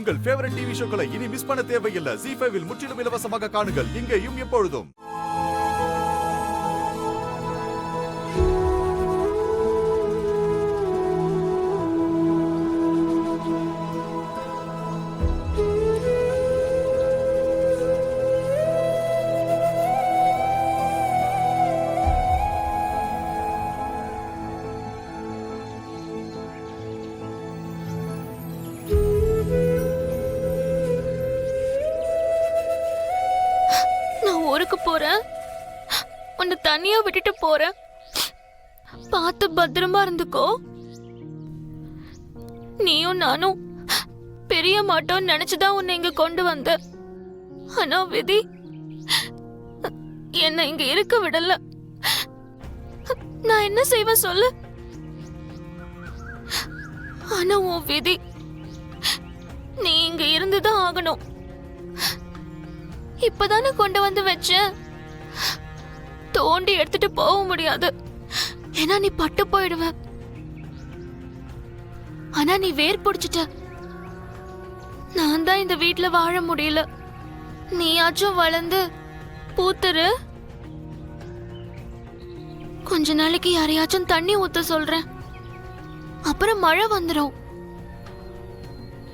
உங்கள் favourite TV ஷோக்களை இனி miss பண்ண தேவையில்லை. ZEE5 இல் முற்றிலும் இலவசமாக காணுங்கள், இங்கேயும் எப்பொழுதும். ஊருக்கு போறேன், உன்னை தனியா விட்டுட்டு போறேன். பார்த்து பத்திரமா இருந்துக்கோ. நீயும் நானும் பெரிய மாட்டோம் நினைச்சுதான் உன்னை இங்க கொண்டு வந்த. ஆனா விதி என்ன இங்க இருக்க விடல. நான் என்ன செய்வேன் சொல்லு? ஆனா உன் விதி, நீ இங்க இருந்துதான் ஆகணும். இப்பதானே கொண்டு வந்து வச்சேன். தோண்டி எடுத்துட்டு போக முடியாது, ஏன்னா நீ பட்டு போயிடுவ. ஆனா நீ வேர் பிடிச்சிட்ட. நான் தான் இந்த வீட்டுல வாழ முடியல. நீயாச்சும் வளர்ந்து பூத்துரு. கொஞ்ச நாளைக்கு யாரையாச்சும் தண்ணி ஊத்த சொல்றேன். அப்புறம் மழை வந்துடும்.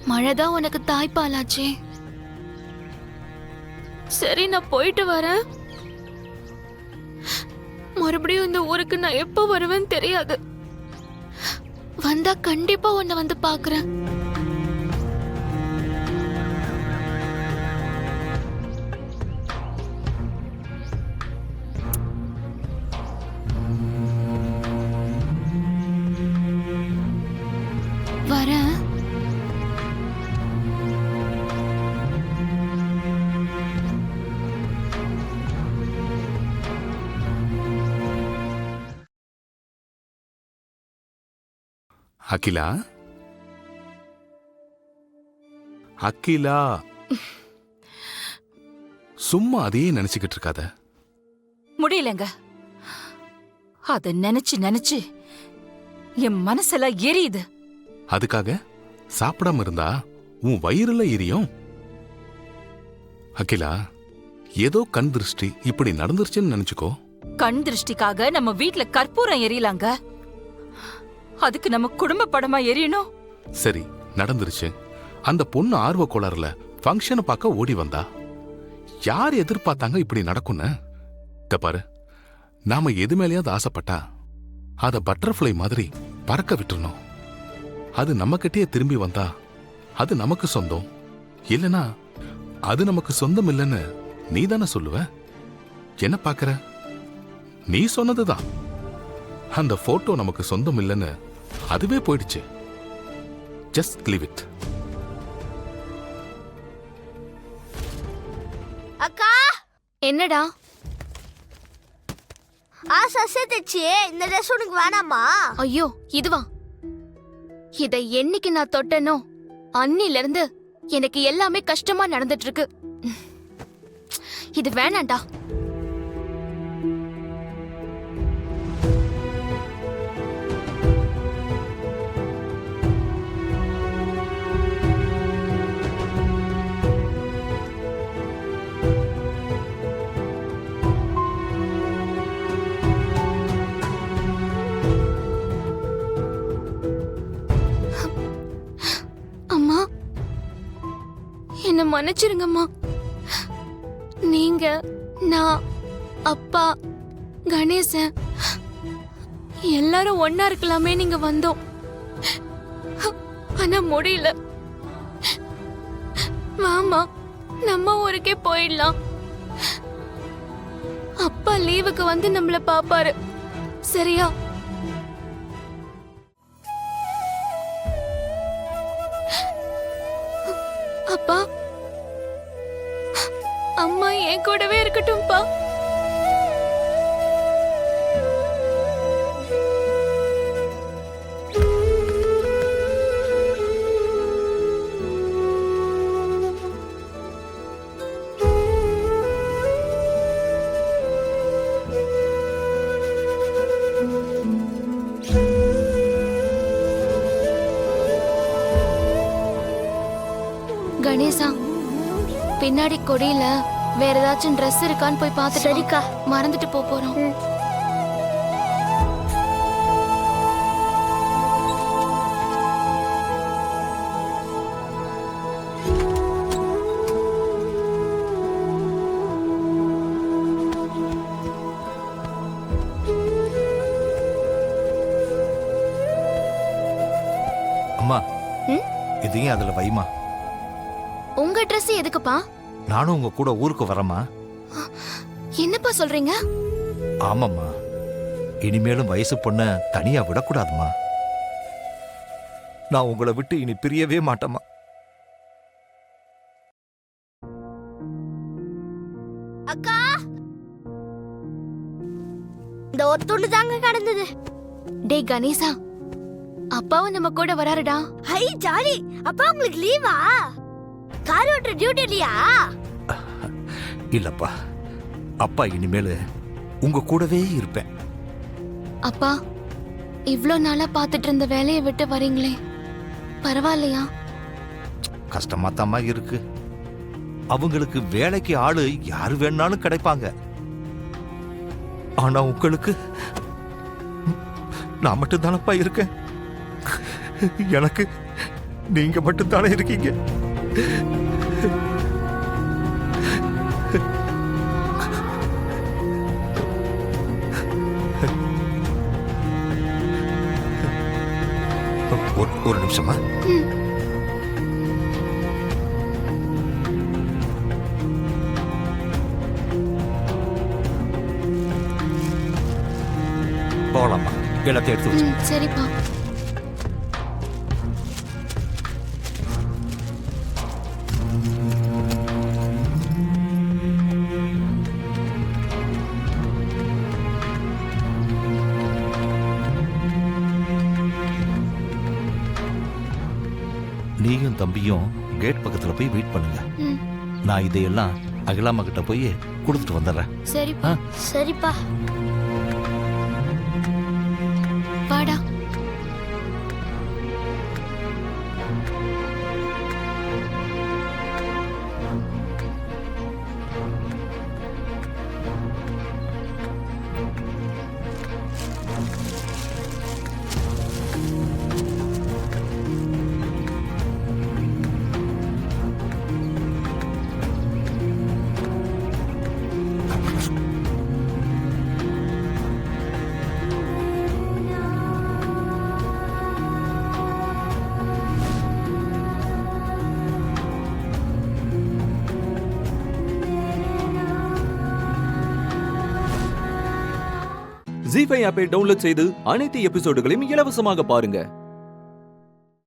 மழைதான் உனக்கு தாய்ப்பாலாச்சே. சரி, நான் போயிட்டு வரேன். மறுபடியும் இந்த ஊருக்கு நான் எப்ப வருவேன்னு தெரியாது. வந்தா கண்டிப்பா உன்னை வந்து பாக்குறேன். வரேன். அகிலா, அகிலா, சும்மா அதையே நினைச்சுக்கிட்டு இருக்காத. முடியலங்க. அத நினைச்சு நினைச்சு என் மனசெல்லாம் எரியுது. அதுக்காக சாப்பிடாம இருந்தா உன் வயிறுல எரியும். அகிலா, ஏதோ கண் திருஷ்டி இப்படி நடந்துருச்சுன்னு நினைச்சுக்கோ. கண் திருஷ்டிக்காக நம்ம வீட்ல கற்பூரம் எரியலாங்க. அதுக்கு நம்ம குடும்ப படமா எரியணும். சரி, நடந்துருச்சு. அந்த பொண்ணு ஆர்வ கோளாறுல ஃபங்க்ஷனை பார்க்க ஓடி வந்தா. யார் எதிர்பார்த்தாங்க இப்படி நடக்கும்னு? பாரு, நாம எது மேலேயாவது ஆசைப்பட்டா அத பட்டர்ஃப்ளை மாதிரி பறக்க விட்டுறணும். அது நம்ம கிட்டே திரும்பி வந்தா அது நமக்கு சொந்தம். இல்லனா அது நமக்கு சொந்தம் இல்லைன்னு நீ தானே சொல்லுவ. என்ன பாக்குற? நீ சொன்னதுதான். அந்த போட்டோ நமக்கு சொந்தம் இல்லைன்னு அதுவே போயிடுச்சு. Just leave it. அக்கா, என்னடா? சசதிச்சு இந்த ட்ரெஸ் உனக்கு வேணாமா? ஐயோ, இதுவா? இதை என்னைக்கு நான் தொட்டனோ அன்னில இருந்து எனக்கு எல்லாமே கஷ்டமா நடந்துட்டு இருக்கு. இது வேணாண்டா. என்ன மன்னிச்சிருங்கம்மா. நீங்க, நான், அப்பா, கணேசன் எல்லாரும் ஒன்னா இருக்கலாமே நீங்க வந்தோம். ஆனா முடியல. வாமா, நம்ம ஊருக்கே போயிடலாம். அப்பா லீவுக்கு வந்து நம்மள பாப்பாரு, சரியா? அப்பா, அம்மா என் கூடவே இருக்கட்டும்பா. கணேசா, பின்னாடி கொடியில வேற ஏதாச்சும் Dress இருக்கான்னு போய் பார்த்துட்டு வா. சரிக்கா. மறந்துட்டு போறோம். அம்மா ம்? இதையும் அதுல வைமா. உங்க Dress எதுக்குப்பா? நானும் உங்க கூட ஊருக்கு வரேம்மா. என்னப்பா சொல்றீங்க? ஆமாம்மா, இனிமேலும் வயசு பொண்ண தனியா விடக்கூடாதும்மா. நான் உங்களை விட்டு இனி பிரியவே மாட்டேம்மா. அக்கா, இந்த ஒத்துண்டு தாங்க கடந்தது. டேய் கணேசா, அப்பாவும் நம்ம கூட வராருடா. Hi jolly. அப்பா உங்களுக்கு லீவா? கார் ஓட்டுற டியூட்டி இல்லையா? இல்லப்பா, அப்பா இனிமேல் உங்க கூடவே இருப்பேன். அப்பா, இவ்ளோ நாளா பார்த்துட்டு இருந்த வேலையை விட்டு வரீங்களே, பரவாயில்லையா? கஷ்டமாத்தாம்மா இருக்கு. அவங்களுக்கு வேலைக்கு ஆளு யாரு வேணாலும் கிடைப்பாங்க. ஆனா உங்களுக்கு நான் மட்டும்தானப்பா இருக்கேன். எனக்கு நீங்க மட்டும்தானே இருக்கீங்க. ஒரு நிமிஷமா. போகலாமா? எல்லாத்தையும் எடுத்து வச்சு. சரிப்பா. நீயும் தம்பியும் கேட் பக்கத்துல போய் வெயிட் பண்ணுங்க. ம், நான் இதையெல்லாம் அகிலாமா கிட்ட போய் கொடுத்துட்டு வந்துடுறேன். சரிப்பா. சரிப்பா. வாடா. ஜீ5 ஆப்பை டவுன்லோட் செய்து அனைத்து எபிசோடுகளையும் இலவசமாக பாருங்க.